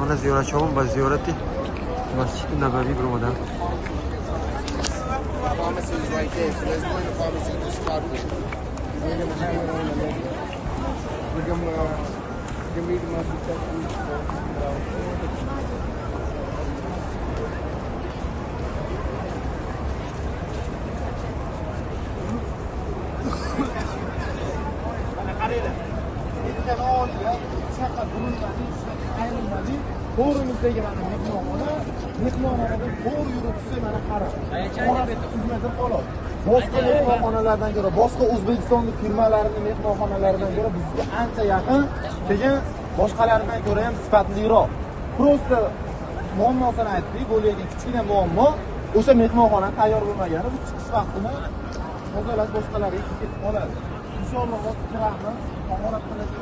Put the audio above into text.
Mana ziyoratchiman va ziyorati Masjid Nabaviy biromadar. Pharmacy is right there, so let's go in the pharmacy to start with. We're gonna hang it on the leg. We're gonna meet them up and check these. To'g'rimizdagi mana mehmonxona to'g'ri yuribsiz mana qarang. Boshqa mehmonxonalardan ko'ra, boshqa O'zbekistonlik firmalarining mehmonxonalaridan ko'ra bizga ancha yaqin, keyin boshqalaridan ko'ra ham sifatliroq. Prosta muammosini aytdik, bo'layotgan kichkina muammo o'sha mehmonxona tayyor bo'lmagani, bu chiqish vaqtini tozalash boshqalariga ketib qoladi. Inshaalloh, rahmat, omonat qilasiz.